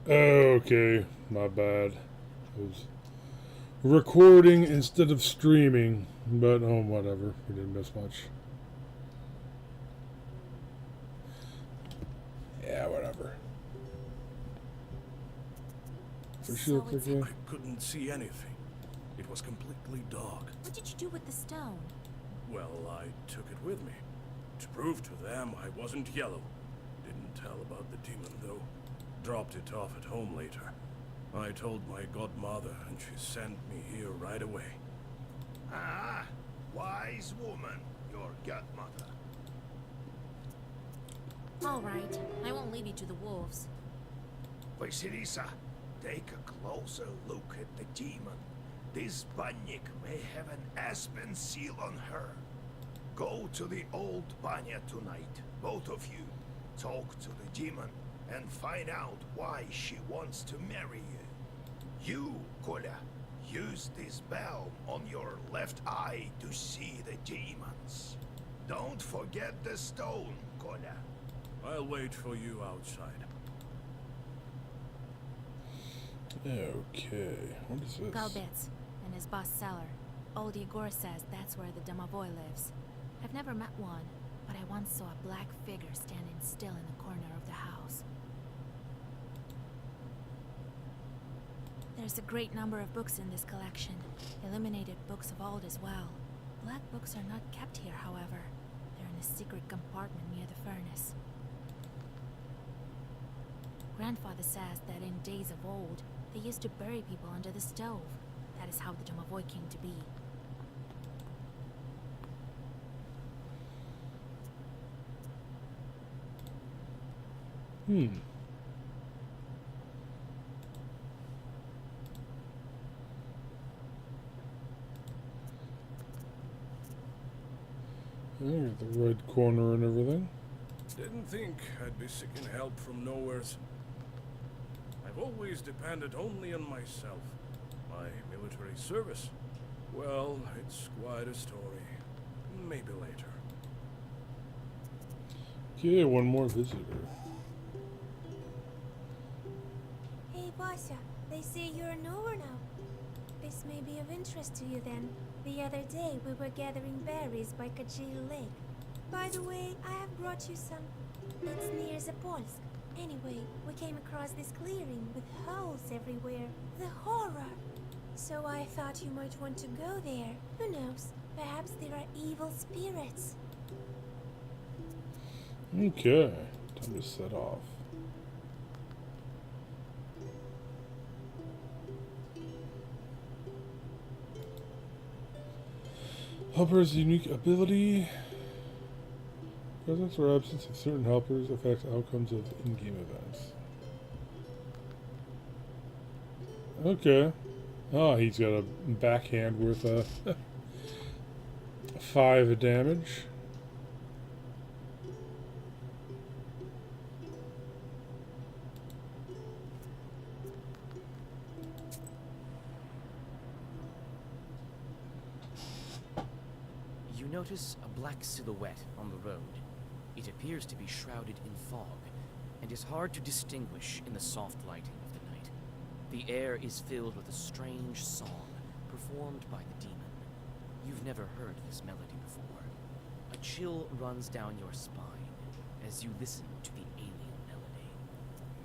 Okay, my bad. I was recording instead of streaming, but oh, whatever. We didn't miss much. Yeah, whatever. For sure, So it's... again. I couldn't see anything. It was completely dark. What did you do with the stone? Well, I took it with me. To prove to them I wasn't yellow. Didn't tell about the demon, though. Dropped it off at home later. I told my godmother, and she sent me here right away. Ah, wise woman, your godmother. All right, I won't leave you to the wolves. Vasilisa, take a closer look at the demon. This banyak may have an aspen seal on her. Go to the old banya tonight, both of you. Talk to the demon and find out why she wants to marry you. You, Koля, use this bell on your left eye to see the demons. Don't forget the stone, Koля. I'll wait for you outside. Okay, what is this? Galbets and his boss cellar. Old Igor says that's where the domovoi lives. I've never met one, but I once saw a black figure standing still in the corner of the house. There's a great number of books in this collection, illuminated books of old as well. Black books are not kept here, however. They're in a secret compartment near the furnace. Grandfather says that in days of old, they used to bury people under the stove. That is how the domovoi came to be. I got the red corner and everything. Didn't think I'd be seeking help from nowheres. I've always depended only on myself. My military service. Well, it's quite a story. Maybe later. Okay, one more visitor. Hey, Vasya, they say you're a knower now. This may be of interest to you then. The other day we were gathering berries by Kajil Lake. By the way, I have brought you some. It's near Zapolsk. Anyway, we came across this clearing with holes everywhere. The horror! So I thought you might want to go there. Who knows? Perhaps there are evil spirits. Okay, time to set off. Helper's unique ability. Presence or absence of certain helpers affects outcomes of in-game events. Okay. Oh, he's got a backhand worth 5 damage. You notice a black silhouette on the road. It appears to be shrouded in fog, and is hard to distinguish in the soft lighting of the night. The air is filled with a strange song, performed by the demon. You've never heard this melody before. A chill runs down your spine as you listen to the alien melody.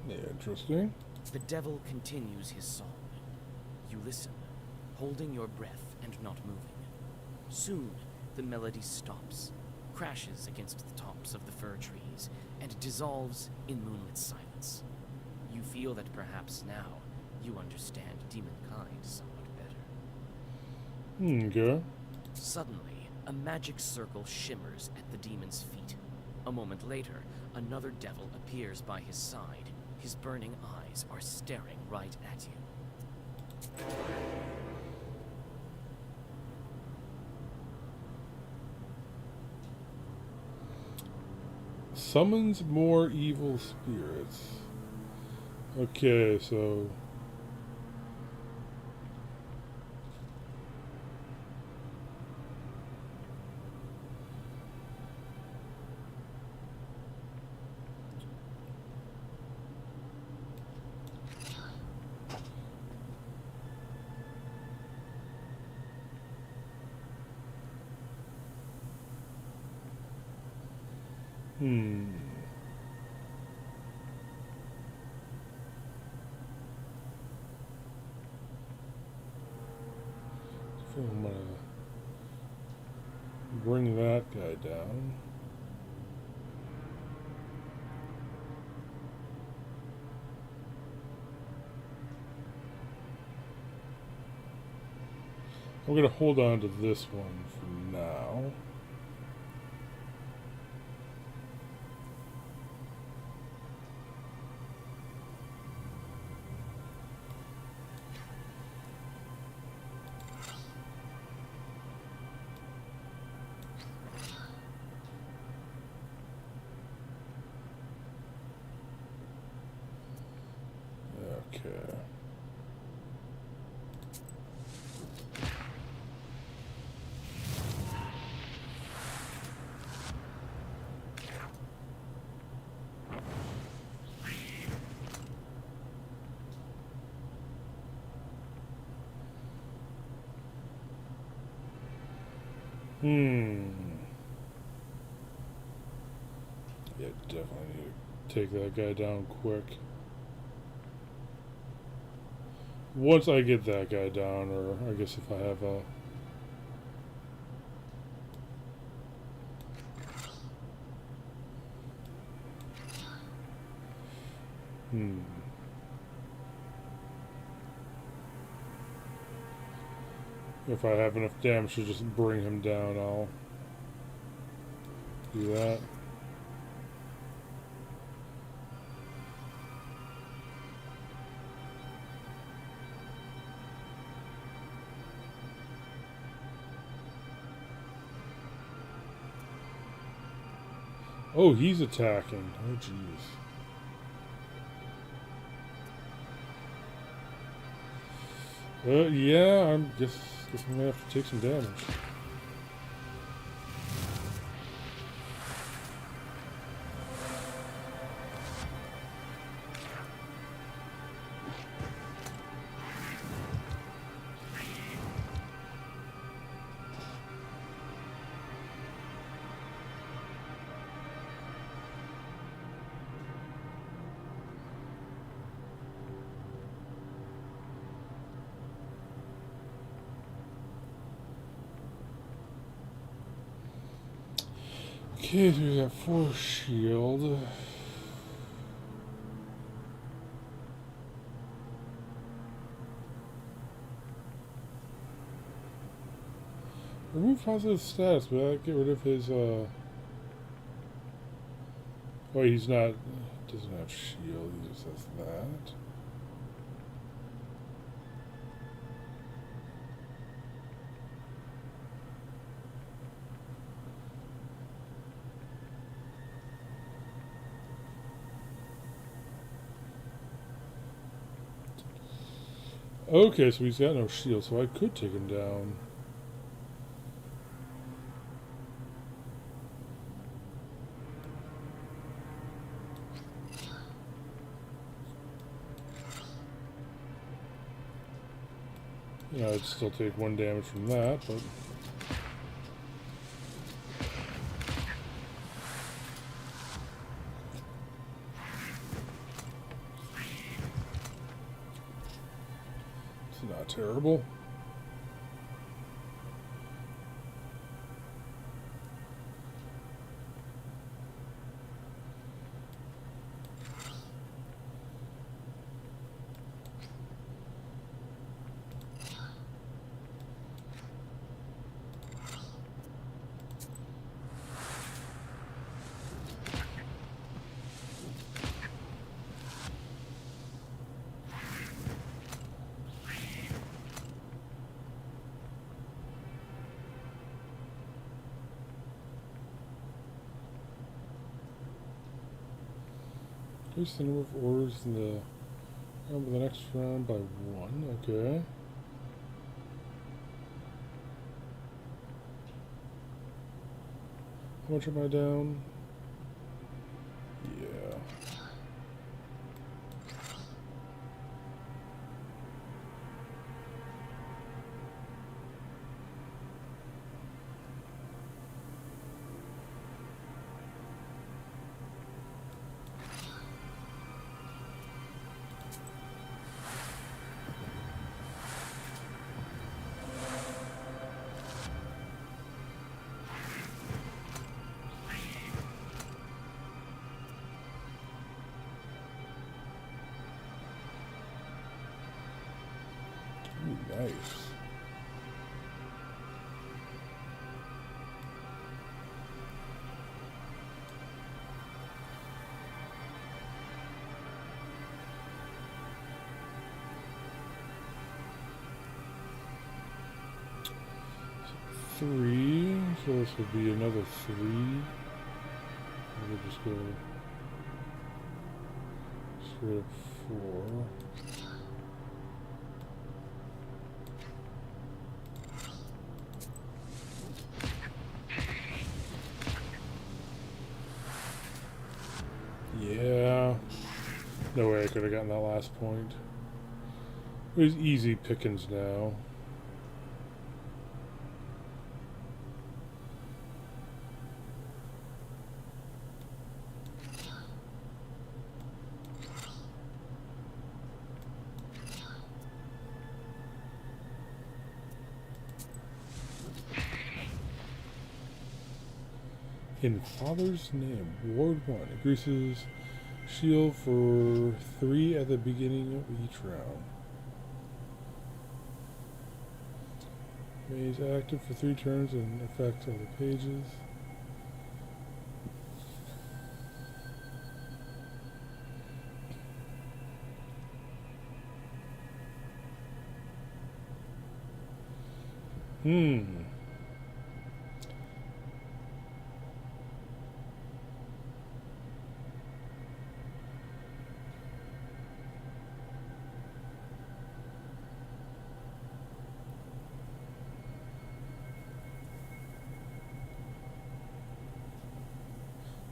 Yeah, interesting. The devil continues his song. You listen, holding your breath and not moving. Soon, the melody stops, crashes against the tops of the fir trees, and dissolves in moonlit silence. You feel that perhaps now you understand demonkind somewhat better. Okay. Suddenly, a magic circle shimmers at the demon's feet. A moment later, another devil appears by his side. His burning eyes are staring right at you. Summons more evil spirits. Okay, so Hmm. So I'm gonna bring that guy down. I'm gonna hold on to this one for now. Okay. Yeah, definitely need to take that guy down quick. Once I get that guy down, or I guess if I have a... If I have enough damage to just bring him down, I'll do that. Oh, he's attacking. Oh, jeez. Yeah, guess I'm gonna have to take some damage. Okay, so we got 4 shield. Remove positive status, but I get rid of his, Oh, he's not... doesn't have shield, he just has that. Okay, so he's got no shield, so I could take him down. Yeah, I'd still take 1 damage from that, but... it's not terrible. Increase the number of orders in the next round by 1. Okay. How much am I down? Yeah. Nice. Three, so this would be another three. We'll just go straight up four. Yeah. No way I could have gotten that last point. It was easy pickings now. In Father's Name, Ward 1 increases shield for 3 at the beginning of each round. Remains active for 3 turns and affects other pages.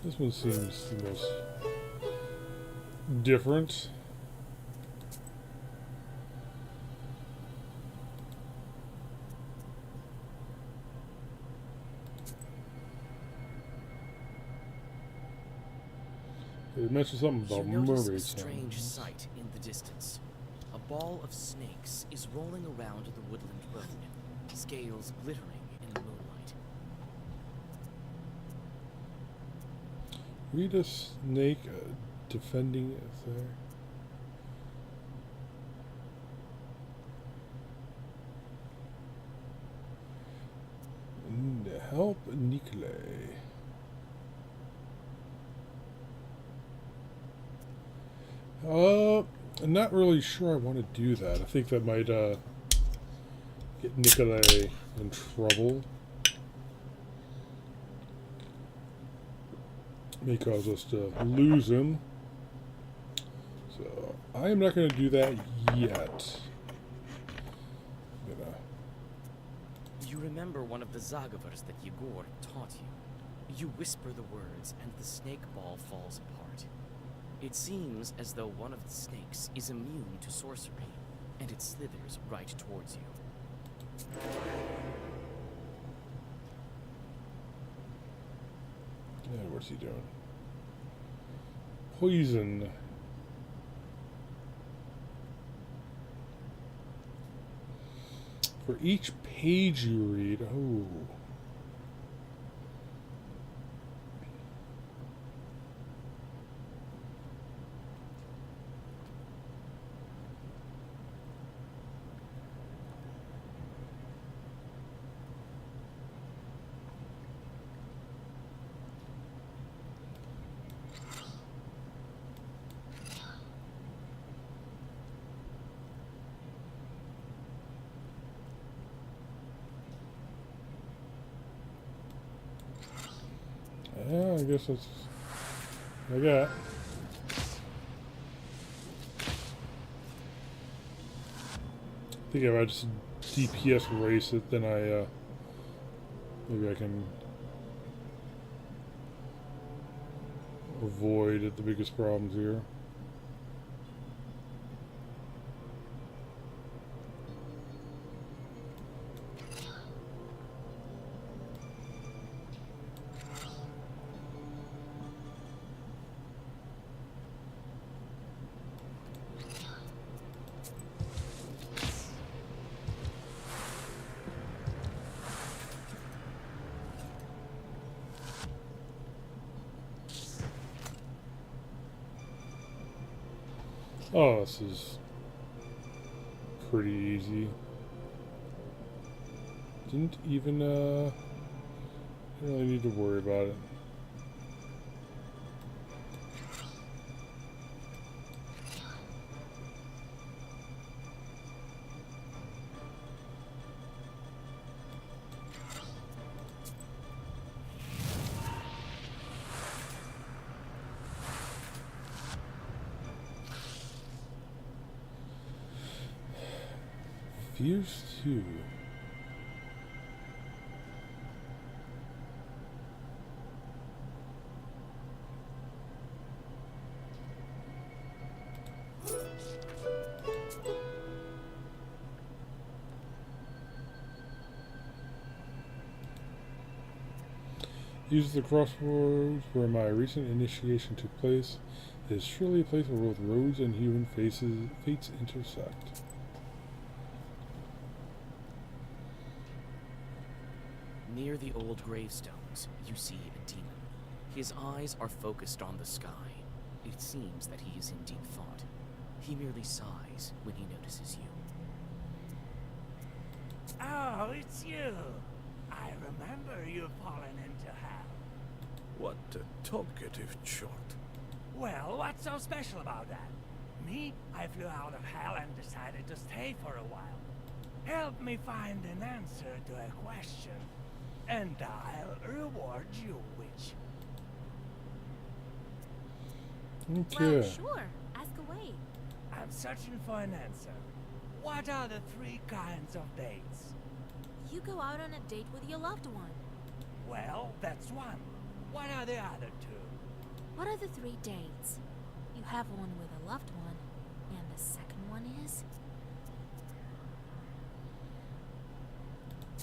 This one seems the most different. It mentioned something about You notice a mermaid strange sounds. sight in the distance. A ball of snakes is rolling around the woodland road, scales glittering in the moonlight. Read a snake defending there. Help Nikolai. I'm not really sure I want to do that. I think that might get Nikolai in trouble. May cause us to lose him. So I am not going to do that yet. You remember one of the Zagavars that Yegor taught you. You whisper the words and the snake ball falls apart. It seems as though one of the snakes is immune to sorcery, and it slithers right towards you. Yeah, what's he doing? Poison. For each page you read, oh. Yeah, I guess that's I got. I think if I just DPS race it, then maybe I can avoid the biggest problems here. Oh, this is pretty easy. didn't even didn't really need to worry about it. Fierce too. Use the crossroads where my recent initiation took place. It is surely a place where both roads and human fates intersect. Near the old gravestones, you see a demon. His eyes are focused on the sky. It seems that he is in deep thought. He merely sighs when he notices you. Oh, it's you. I remember you falling into hell. What a talkative chort. Well, what's so special about that? Me, I flew out of hell and decided to stay for a while. Help me find an answer to a question, and I'll reward you, witch. Okay. Well, sure. Ask away. I'm searching for an answer. What are the 3 kinds of dates? You go out on a date with your loved one. Well, that's one. What are the other 2? What are the 3 dates? You have one with a loved one, and the second one is...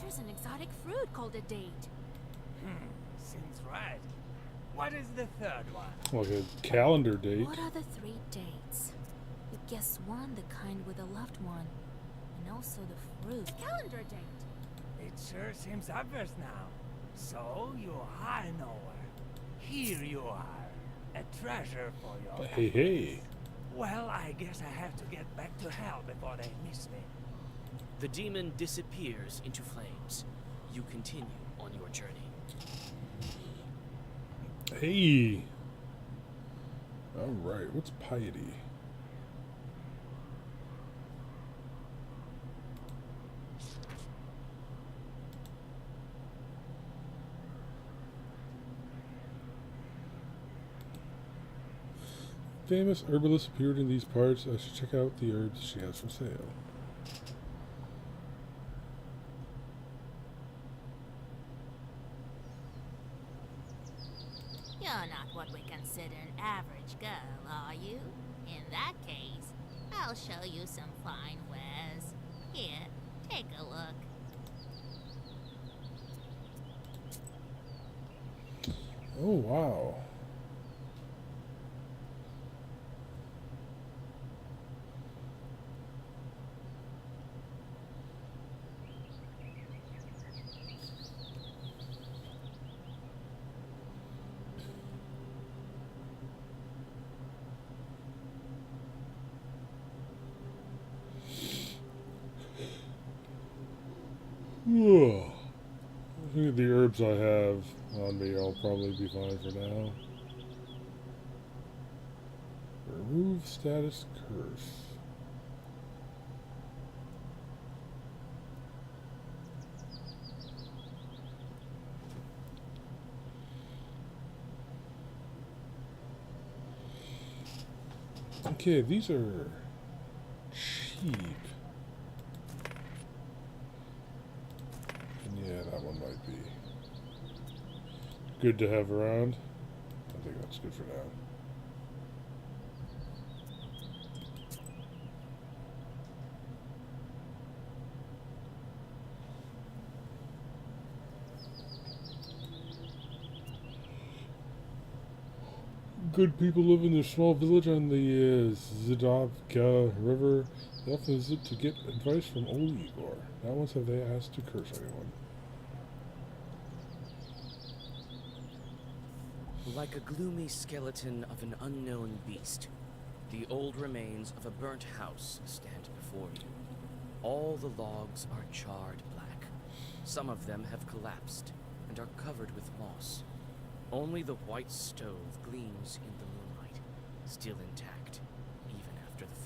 There's an exotic fruit called a date. Seems right. What is the 3rd one? Like a calendar date. What are the 3 dates? You guess one, the kind with a loved one, and also the fruit. Calendar date. It sure seems obvious now. So, you are nowhere. Here you are. A treasure for your Hey, hey. Well, I guess I have to get back to hell before they miss me. The demon disappears into flames. You continue on your journey. Hey. Alright, what's piety? Famous herbalist appeared in these parts. I should check out the herbs she has for sale. You're not what we consider an average girl, are you? In that case, I'll show you some fine wares. Here, take a look. Oh, wow. I think the herbs I have on me, I'll probably be fine for now. Remove status curse. Okay, these are cheap. Yeah, that one might be good to have around. I think that's good for now. Good people live in their small village on the Zidovka River. They often visit to get advice from old Igor. Not once have they asked to curse anyone. Like a gloomy skeleton of an unknown beast, the old remains of a burnt house stand before you. All the logs are charred black, Some of them have collapsed and are covered with moss. Only the white stove gleams in the moonlight, still intact, even after the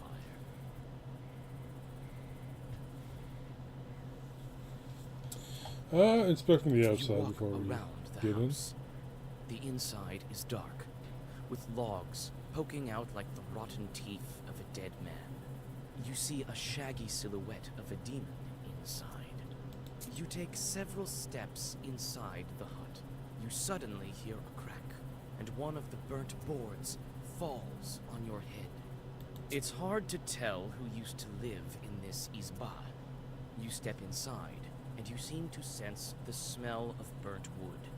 fire. Inspecting the You outside walk before we around the get in. house. The inside is dark, with logs poking out like the rotten teeth of a dead man. You see a shaggy silhouette of a demon inside. You take several steps inside the hut. You suddenly hear a crack, and one of the burnt boards falls on your head. It's hard to tell who used to live in this izba. You step inside, and you seem to sense the smell of burnt wood.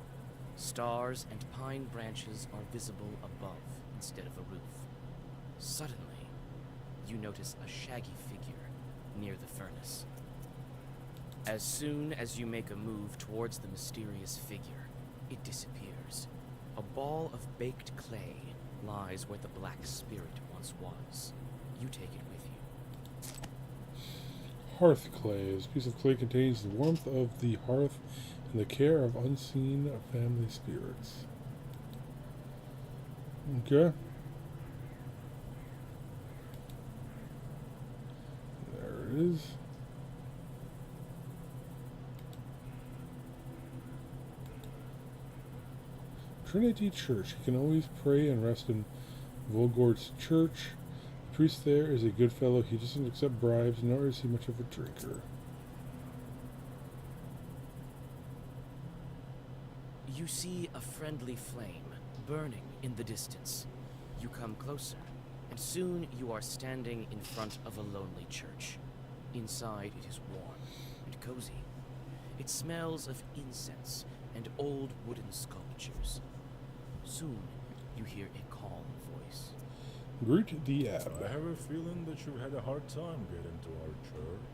Stars and pine branches are visible above instead of a roof. Suddenly, you notice a shaggy figure near the furnace. As soon as you make a move towards the mysterious figure, it disappears. A ball of baked clay lies where the black spirit once was. You take it with you. Hearth clay. This piece of clay contains the warmth of the hearth and the care of unseen family spirits. Okay. There it is. Trinity Church. You can always pray and rest in Volgord's church. The priest there is a good fellow. He doesn't accept bribes, nor is he much of a drinker. You see a friendly flame burning in the distance. You come closer, and soon you are standing in front of a lonely church. Inside it is warm and cozy. It smells of incense and old wooden sculptures. Soon you hear a calm voice. Greet the abb. I have a feeling that you had a hard time getting to our church.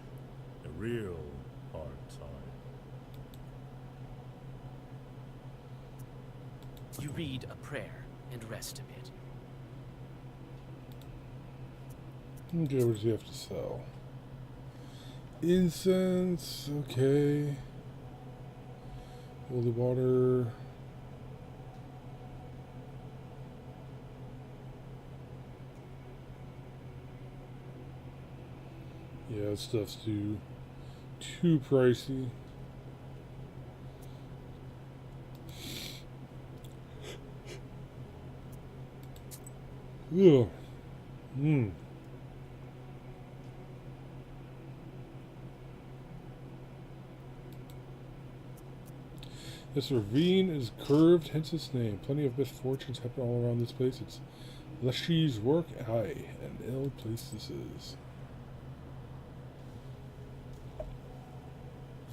A real hard time. You read a prayer and rest a bit. Okay, what does he have to sell? Incense, okay. Holy water. Yeah, that stuff's too pricey. Ugh. This ravine is curved, hence its name. Plenty of misfortunes happen all around this place. It's Leshy's work, aye, an ill place this is.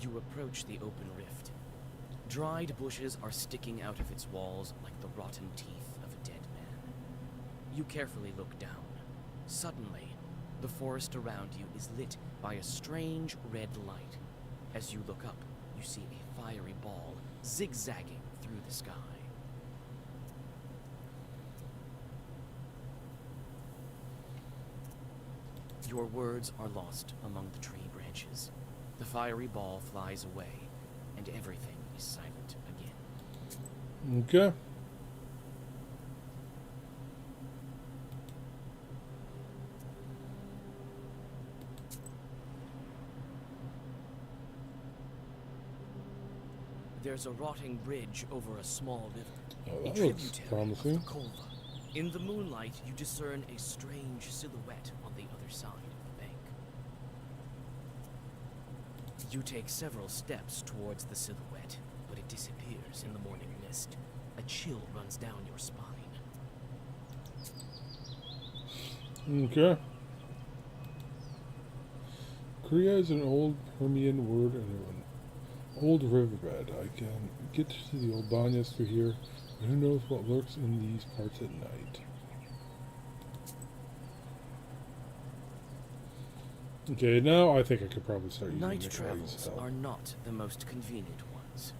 You approach the open rift. Dried bushes are sticking out of its walls like the rotten teeth of a dead man. You carefully look down. Suddenly, the forest around you is lit by a strange red light. As you look up, you see a fiery ball zigzagging through the sky. Your words are lost among the tree branches. The fiery ball flies away, and everything is silent again. Okay. There's a rotting bridge over a small river. Oh, a that looks tributary promising. of the Kolva. In the moonlight, you discern a strange silhouette on the other side of the bank. You take several steps towards the silhouette, but it disappears in the morning mist. A chill runs down your spine. Okay. Korea is an old Permian word and an old riverbed. I can get to the old banyas through here, but who knows what lurks in these parts at night. Okay, now I think I could probably start using Night Nikolai's travels help. are not the most convenient ones.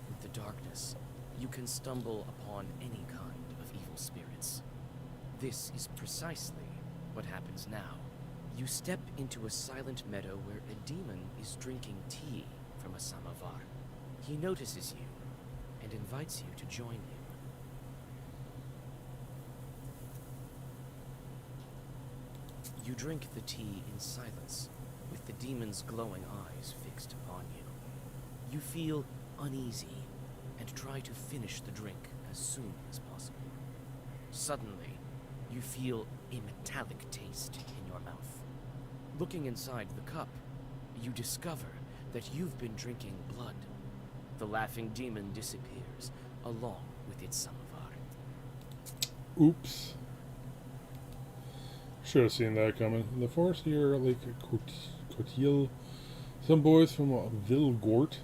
With the darkness, you can stumble upon any kind of evil spirits. This is precisely what happens now. You step into a silent meadow where a demon is drinking tea from a samovar. He notices you and invites you to join him. You drink the tea in silence, with the demon's glowing eyes fixed upon you. You feel uneasy and try to finish the drink as soon as possible. Suddenly, you feel a metallic taste in your mouth. Looking inside the cup, you discover that you've been drinking blood. The laughing demon disappears, along with its samovar. Oops. Should have seen that coming. In the forest near Lake Cotil, some boys from Villegort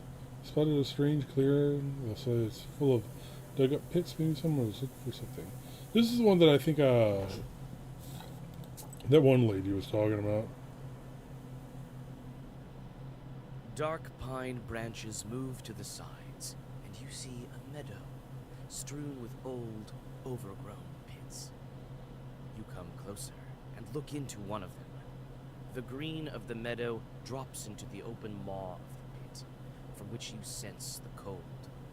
spotted a strange clearing. They'll say it's full of dug up pits. Maybe someone was looking for something. This is the one that I think that one lady was talking about. Dark pine branches move to the sides, and you see a meadow strewn with old, overgrown pits. You come closer and look into one of them. The green of the meadow drops into the open maw of the pit, from which you sense the cold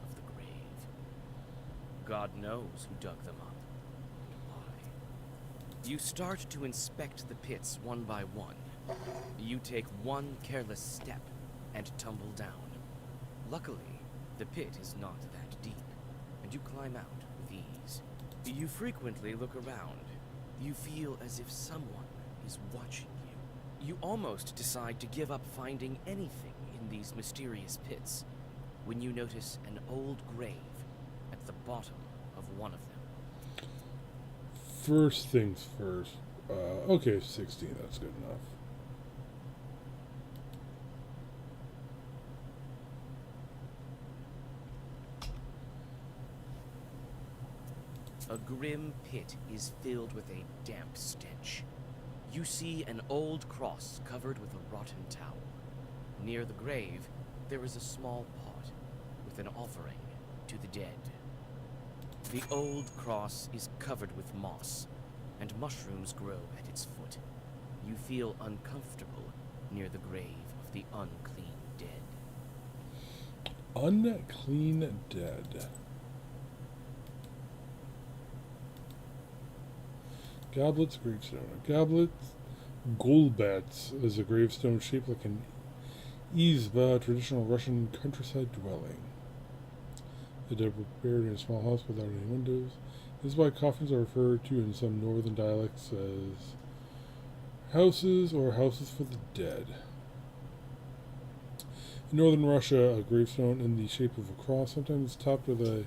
of the grave. God knows who dug them up and why. You start to inspect the pits one by one. You take one careless step and tumble down. Luckily, the pit is not that deep, and you climb out with ease. You frequently look around. You feel as if someone is watching you. You almost decide to give up finding anything in these mysterious pits, when you notice an old grave at the bottom of one of them. First things first. Okay, 16, that's good enough. A grim pit is filled with a damp stench. You see an old cross covered with a rotten towel. Near the grave, there is a small pot with an offering to the dead. The old cross is covered with moss, and mushrooms grow at its foot. You feel uncomfortable near the grave of the unclean dead. Unclean dead. Goblets, gravestone. A goblet, golbats, is a gravestone shaped like an izba, traditional Russian countryside dwelling. The dead were buried in a small house without any windows. This is why coffins are referred to in some northern dialects as houses or houses for the dead. In northern Russia, a gravestone in the shape of a cross, sometimes topped with a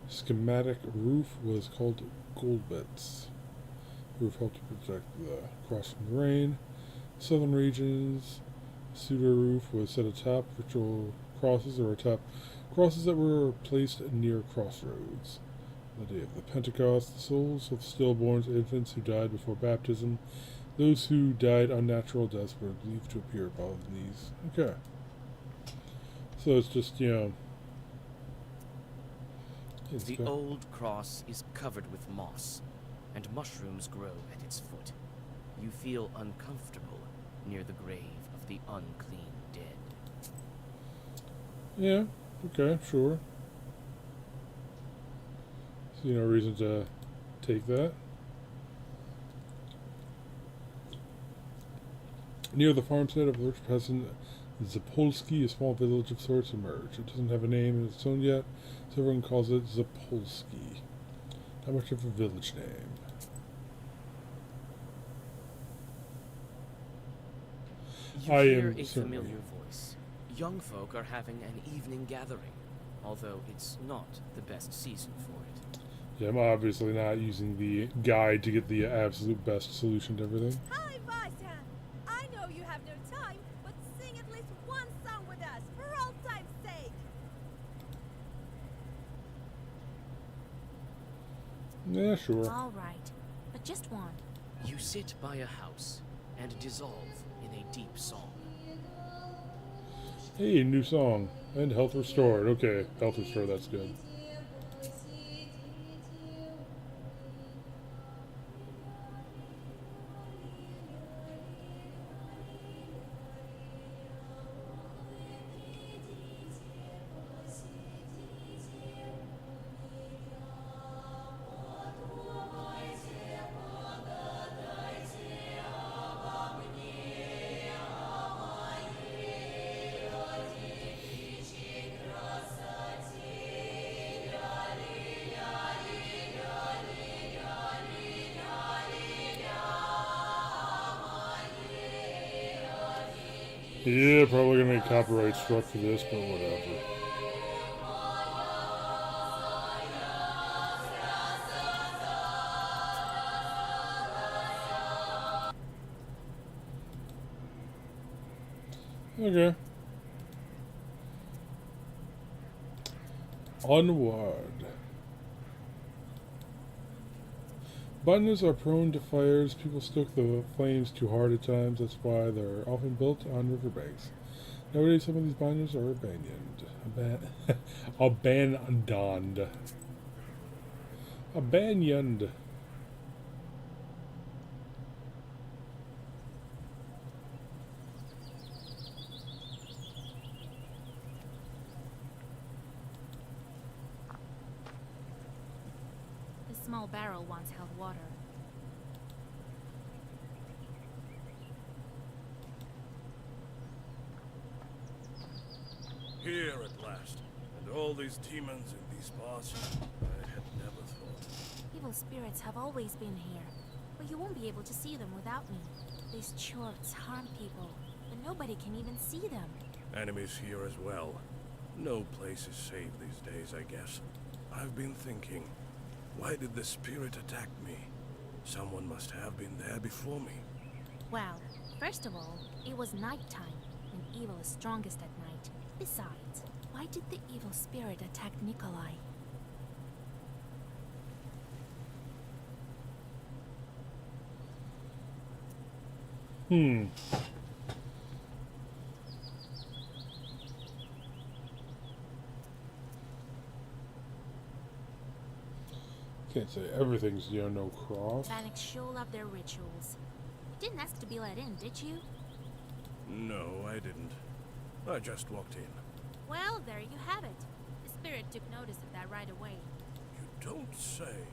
schematic roof, was called golbets. The roof helped to protect the cross from the rain. Southern regions, pseudo roof was set atop ritual crosses or atop crosses that were placed near crossroads. On the day of the Pentecost, the souls of stillborns, infants who died before baptism, those who died unnatural deaths were believed to appear above these. Okay. So it's just, The old cross is covered with moss, and mushrooms grow at its foot. You feel uncomfortable near the grave of the unclean dead. Yeah, okay, sure. See no reason to take that. Near the farmstead of a rich peasant Zapolsky, a small village of sorts emerged. It doesn't have a name in its own yet, so everyone calls it Zapolsky. Not much of a village name. You hear a familiar voice. Young folk are having an evening gathering, although it's not the best season for it. Yeah, I'm obviously not using the guide to get the absolute best solution to everything. Hi, Vasya! I know you have no time, but sing at least one song with us, for all time's sake! Yeah, sure. All right, but just one. You sit by a house and dissolve in a deep song. Hey, new song. And health restored. Okay, health restored, that's good. Yeah, probably gonna get copyright struck for this, but whatever. Okay. Onward. Banyas are prone to fires. People stoke the flames too hard at times. That's why they're often built on riverbanks. Nowadays, some of these banyas are abandoned. Abandoned. Abandoned. The small barrel once held water. Here at last. And all these demons in these bars. I had never thought. Evil spirits have always been here, but you won't be able to see them without me. These chorts harm people, but nobody can even see them. Enemies here as well. No place is safe these days, I guess. I've been thinking, why did the spirit attack me? Someone must have been there before me. Well, first of all, it was nighttime, and evil is strongest at night. Besides, why did the evil spirit attack Nikolai? Can't say everything's no cross. Panics sure love their rituals. You didn't ask to be let in, did you? No, I didn't. I just walked in. Well, there you have it. The spirit took notice of that right away. You don't say.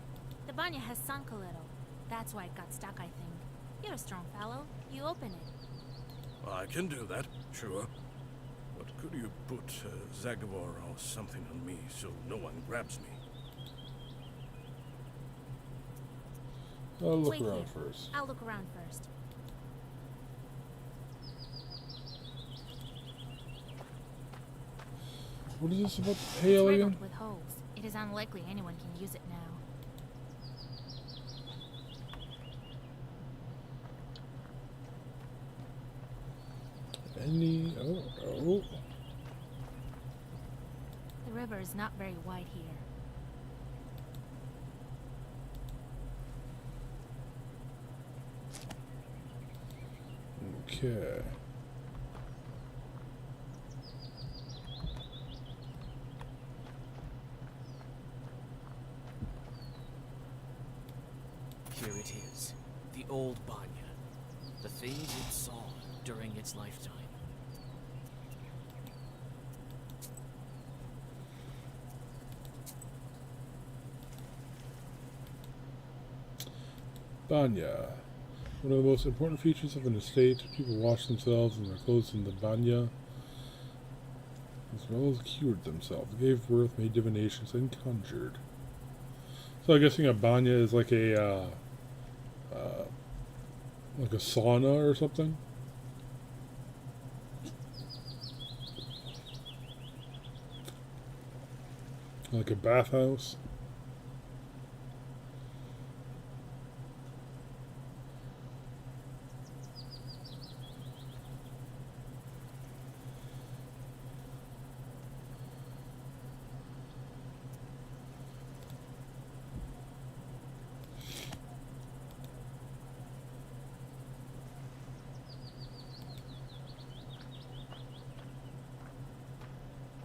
The banya has sunk a little. That's why it got stuck, I think. You're a strong fellow. You open it. I can do that, sure. But could you put Zagavor or something on me so no one grabs me? I'll look Wait around here. first. I'll look around first. What is this about the It's hail riddled again? with holes. It is unlikely anyone can use it now. Oh. The river is not very wide here. Okay. Here it is. The old Banya. The things it saw during its lifetime. Banya. One of the most important features of an estate. People wash themselves and their clothes in the banya, as well as cured themselves, gave birth, made divinations, and conjured. So I'm guessing a banya is like a sauna or something. Like a bathhouse.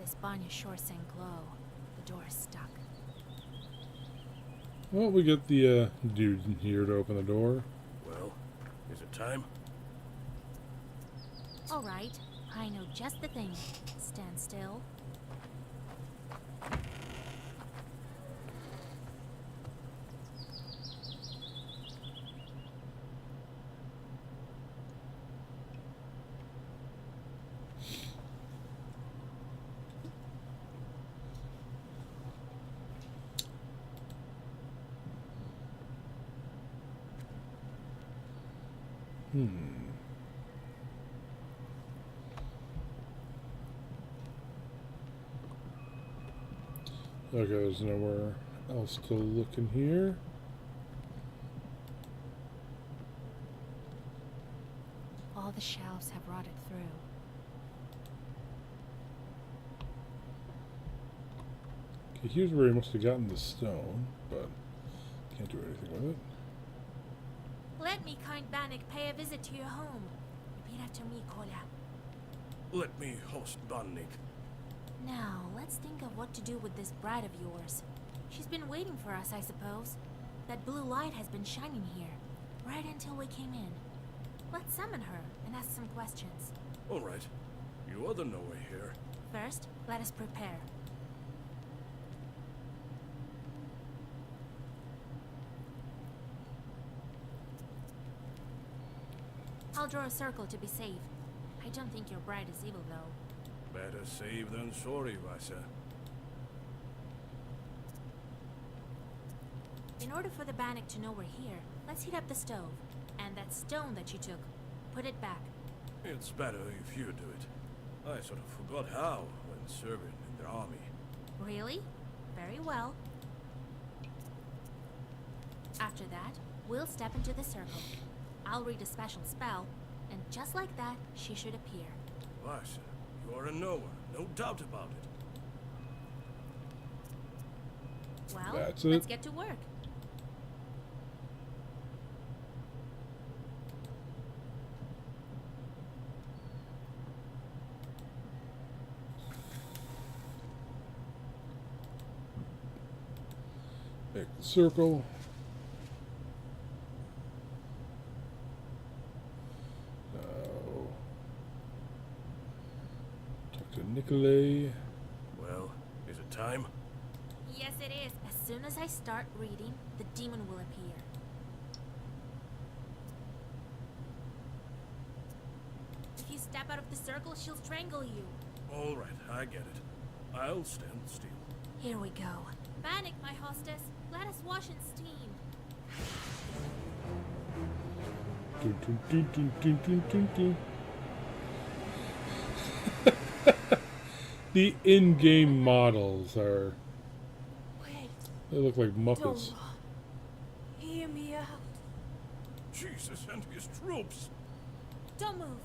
This banya sure sank low. The door is stuck. Well, we get the dude in here to open the door. Well, is it time? All right, I know just the thing. Stand still. Okay, there's nowhere else to look in here. All the shelves have rotted through. Okay, here's where he must have gotten the stone, but can't do anything with it. Let me, kind Bannock, pay a visit to your home. Repeat after me, Kolya. Let me host Bannik. Now, let's think of what to do with this bride of yours. She's been waiting for us, I suppose. That blue light has been shining here, right until we came in. Let's summon her and ask some questions. All right. You other know way here. First, let us prepare. I'll draw a circle to be safe. I don't think your bride is evil, though. Better safe than sorry, Vasa. In order for the Bannock to know we're here, let's heat up the stove. And that stone that you took, put it back. It's better if you do it. I sort of forgot how when serving in the army. Really? Very well. After that, we'll step into the circle. I'll read a special spell, and just like that, she should appear. Vasa, you are a knower, no doubt about it. Well, That's let's it. get to work. Make the circle. Now, talk to Nikolay. Well, is it time? Yes, it is. As soon as I start reading, the demon will appear. If you step out of the circle, she'll strangle you. All right, I get it. I'll stand still. Here we go. Bannock, my hostess, let us wash in steam. Dun, dun, dun, dun, dun, dun, dun, dun. The in-game models are... Wait, They look like don't Muppets. run. Hear me out. Jesus and his troops! Don't move.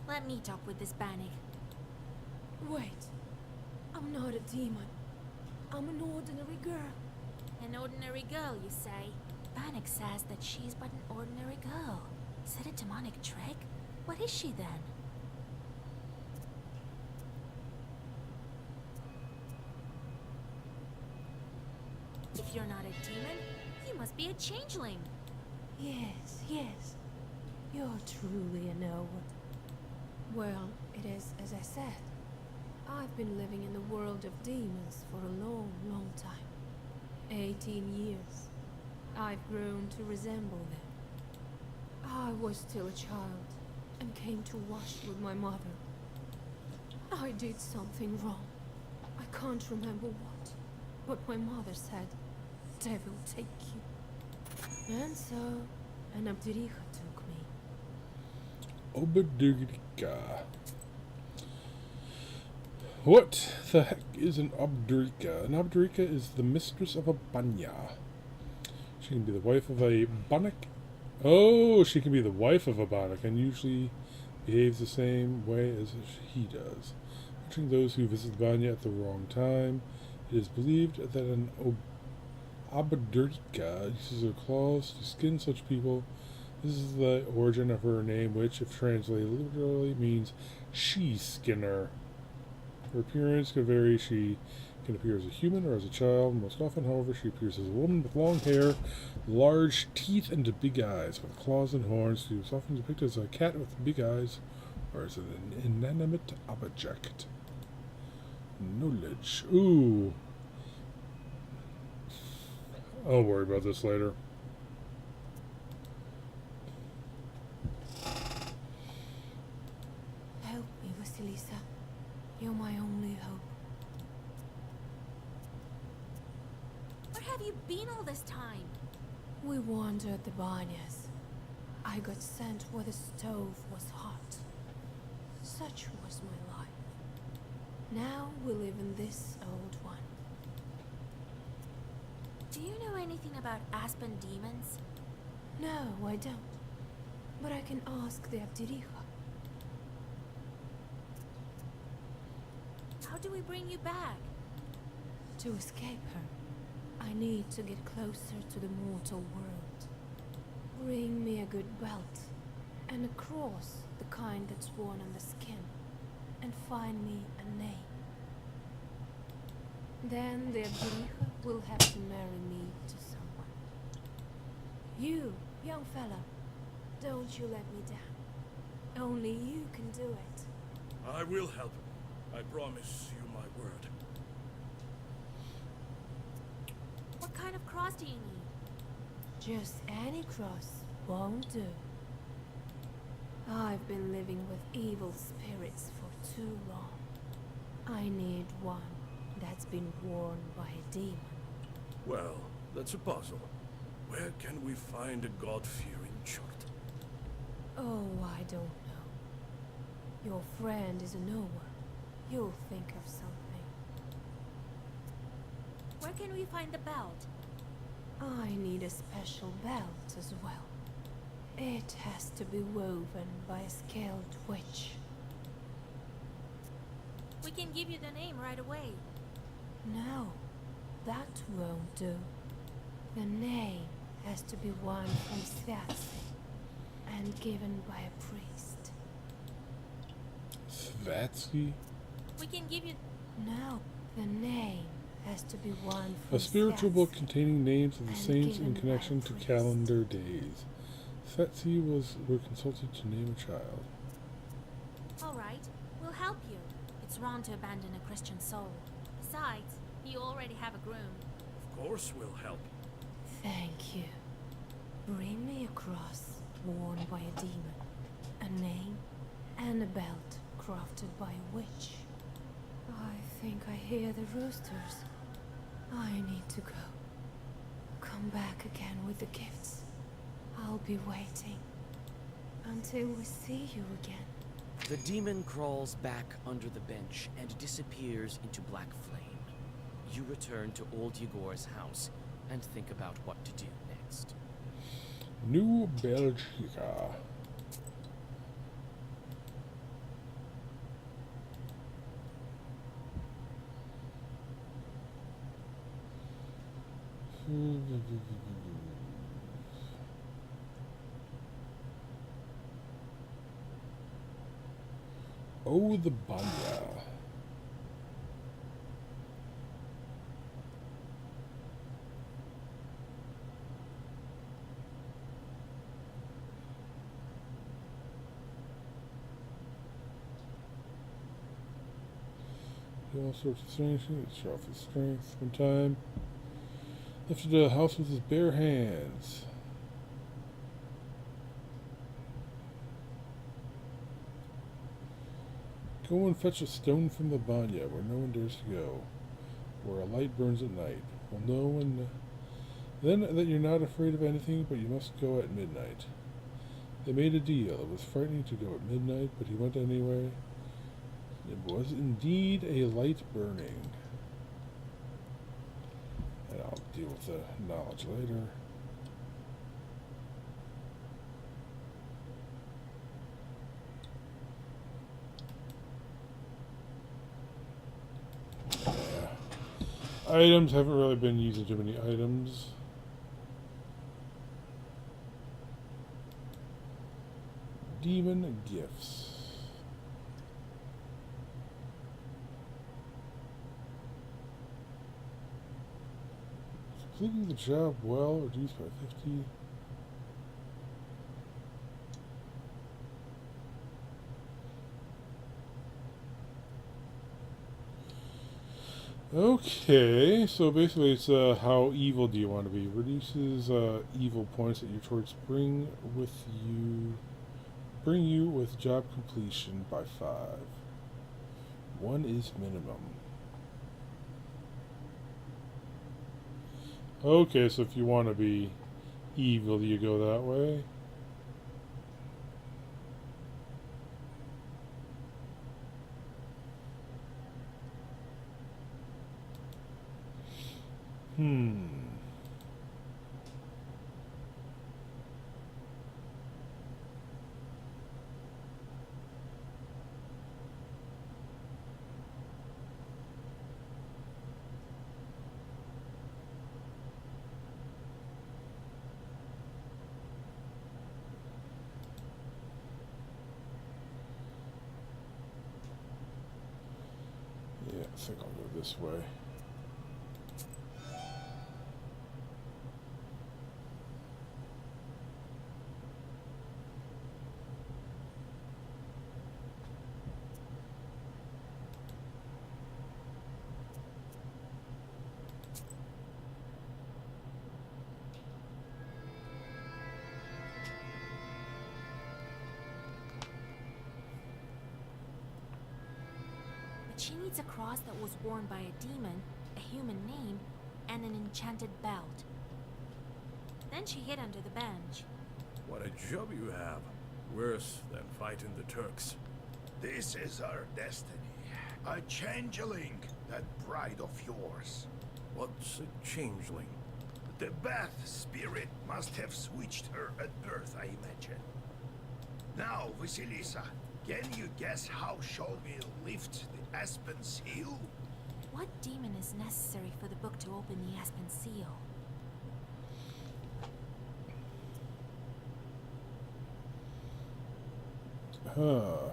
Let me talk with this Bannock. Wait, I'm not a demon. I'm an ordinary girl. An ordinary girl, you say? Bannock says that she's but an ordinary girl. Is that a demonic trick? What is she then? If you're not a demon, you must be a changeling. Yes, yes. You're truly a knower. Well, it is as I said. I've been living in the world of demons for a long, long time. 18 years. I've grown to resemble them. I was still a child and came to wash with my mother. I did something wrong. I can't remember what, but my mother said, "Devil take you." And so, an Abdericha took me. Obadurika. What the heck is an Obdurika? An Obdurika is the mistress of a banya. She can be the wife of a Bannock. Oh, she can be the wife of a Bannock and usually behaves the same way as he does. Watching those who visit the banya at the wrong time, it is believed that an Obdurika uses her claws to skin such people. This is the origin of her name, which, if translated literally, means she-skinner. Her appearance can vary. She can appear as a human or as a child. Most often, however, she appears as a woman with long hair, large teeth, and big eyes, with claws and horns. She is often depicted as a cat with big eyes or as an inanimate object. Knowledge. Ooh. I'll worry about this later. Help me, Vasilisa. You're my only hope. Where have you been all this time? We wandered the banyas. I got sent where the stove was hot. Such was my life. Now we live in this old one. Do you know anything about Aspen demons? No, I don't. But I can ask the Abdirija. How do we bring you back? To escape her, I need to get closer to the mortal world. Bring me a good belt, and a cross, the kind that's worn on the skin, and find me a name. Then the Abdirija will have to marry me to someone. You, young fella, don't you let me down. Only you can do it. I will help. I promise you my word. What kind of cross do you need? Just any cross won't do. I've been living with evil spirits for too long. I need one that's been worn by a demon. Well, that's a puzzle. Where can we find a God-fearing chart? Oh, I don't know. Your friend is a knower. You'll think of something. Where can we find the belt? I need a special belt as well. It has to be woven by a skilled witch. We can give you the name right away. No, that won't do. The name has to be one from Svatsy and given by a priest. Svatsky? We can give you... No, the name has to be one from A spiritual book Svatsy. containing names of the And saints in given by connection a to priest. calendar days. Svatsy were consulted to name a child. All right, we'll help you. It's wrong to abandon a Christian soul. Besides, you already have a groom. Of course we'll help. Thank you. Bring me a cross worn by a demon, a name, and a belt crafted by a witch. I think I hear the roosters. I need to go. Come back again with the gifts. I'll be waiting until we see you again. The demon crawls back under the bench and disappears into black flame. You return to old Yegor's house and think about what to do next. New Belgica. Oh, the Banya. Do all sorts of strange things. Show off his strength. One time, lifted the house with his bare hands. Go and fetch a stone from the Banya, where no one dares to go, where a light burns at night. Well, know when then that you're not afraid of anything, but you must go at midnight. They made a deal. It was frightening to go at midnight, but he went anyway. It was indeed a light burning. And I'll deal with the knowledge later. Items, haven't really been using too many items. Demon gifts. Completing the job well, reduced by 50. Okay, so basically it's how evil do you want to be? Reduces evil points that your choice bring you with job completion by 5. 1 is minimum. Okay, so if you want to be evil, you go that way. think I'll go this way. But she needs a cross that was worn by a demon, a human name, and an enchanted belt. Then she hid under the bench. What a job you have. Worse than fighting the Turks. This is our destiny. A changeling, that bride of yours. What's a changeling? The Bath spirit must have switched her at birth, I imagine. Now, Vasilisa, can you guess how shall we lift the Aspen Seal? What demon is necessary for the book to open the Aspen Seal? Huh.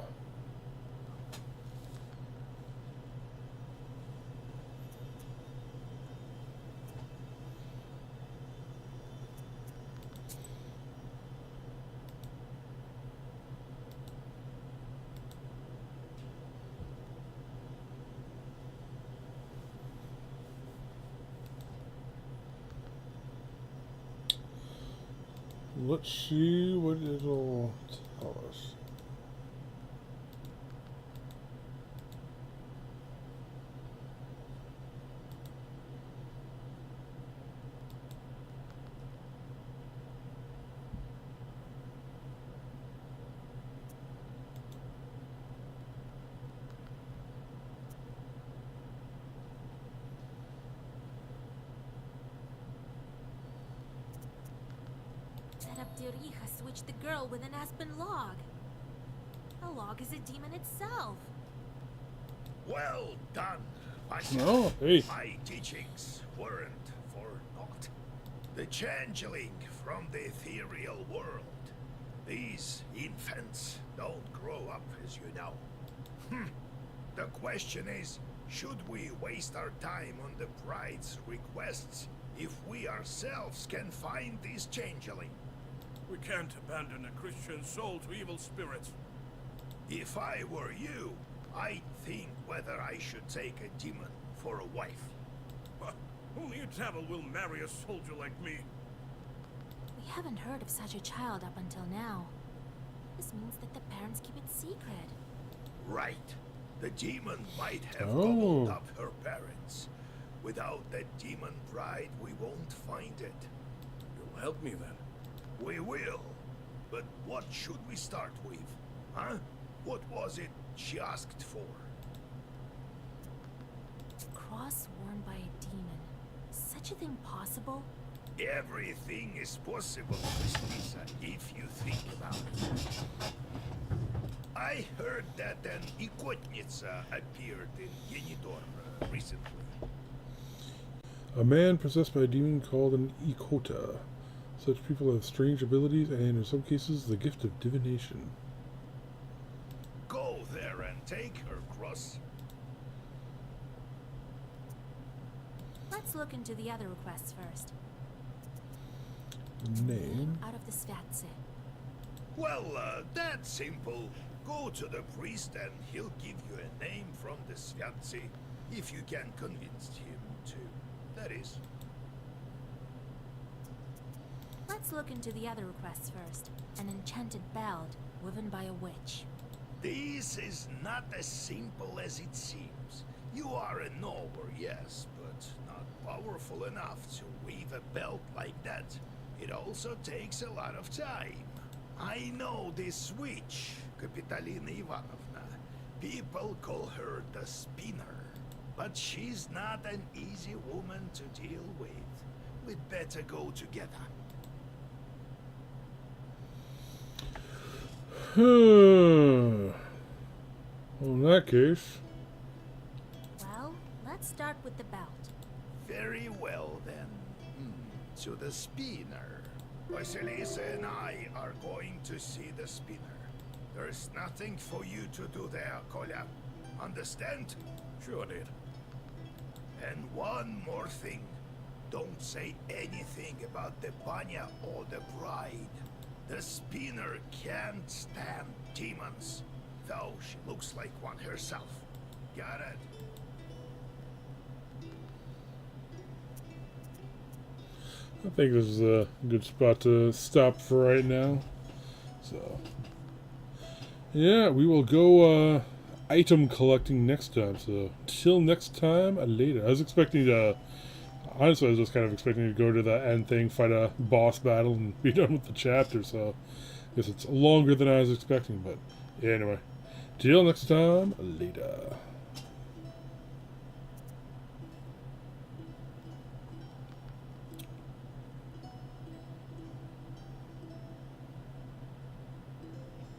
Let's see what it'll tell us. That Abderrija switched the girl with an aspen log. A log is a demon itself. Well done, Vasya. Oh, hey. My teachings weren't for naught. The changeling from the ethereal world. These infants don't grow up, as you know. The question is, should we waste our time on the bride's requests if we ourselves can find this changeling? We can't abandon a Christian soul to evil spirits. If I were you, I'd think whether I should take a demon for a wife. Huh, only a devil will marry a soldier like me. We haven't heard of such a child up until now. This means that the parents keep it secret. Right. The demon might have Oh. gobbled up her parents. Without that demon bride, we won't find it. You'll help me then. We will. But what should we start with? Huh? What was it she asked for? Cross worn by a demon. Is such a thing possible? Everything is possible, Lisa, if you think about it. I heard that an Ikotnitsa appeared in Yenidor recently. A man possessed by a demon called an Ikota. Such people have strange abilities and, in some cases, the gift of divination. Go there and take her cross. Let's look into the other requests first. Name? Out of the Svatse. Well, that's simple. Go to the priest and he'll give you a name from the Svatsi, if you can convince him to. That is. Let's look into the other requests first. An enchanted belt woven by a witch. This is not as simple as it seems. You are a knower, yes, but not powerful enough to weave a belt like that. It also takes a lot of time. I know this witch, Kapitalina Ivanovna. People call her the spinner. But she's not an easy woman to deal with. We'd better go together. Well, in that case, Well, let's start with the belt. Very well, then. To the spinner. Vasilisa and I are going to see the spinner. There's nothing for you to do there, Kolya. Understand? Sure did. And one more thing. Don't say anything about the Banya or the bride. The spinner can't stand demons, though she looks like one herself. Got it? I think this is a good spot to stop for right now. So, yeah, we will go item collecting next time. So, till next time, later. I was expecting to, honestly, I was just kind of expecting to go to the end thing, fight a boss battle, and be done with the chapter. So, I guess it's longer than I was expecting. But, yeah, anyway, till next time, later.